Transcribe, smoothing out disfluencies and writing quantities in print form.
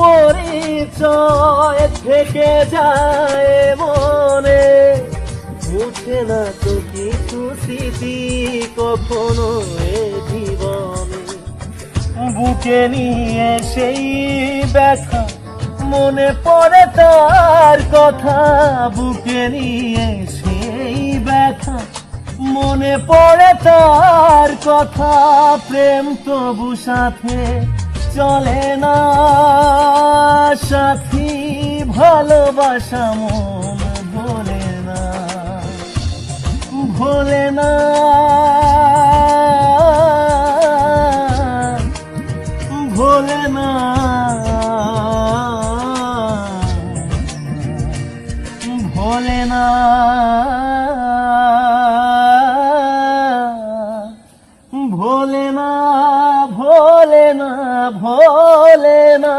পরিচয় থেকে যায় মনে, মুছে না তো কিছু স্মৃতি কখনো এ জীবনে। বুকে নিয়ে সেই ব্যথা, মনে পড়ে তার কথা, বুকে নিয়ে সেই ব্যথা, মনে পড়ে তার কথা। প্রেম তবু সাথে চলে না সাথী, ভালোবাসা মন ভোলে না, ভোলে না, ভোলে না, ভোলে না, ভোলে না, ভোলে না, ভোলে না।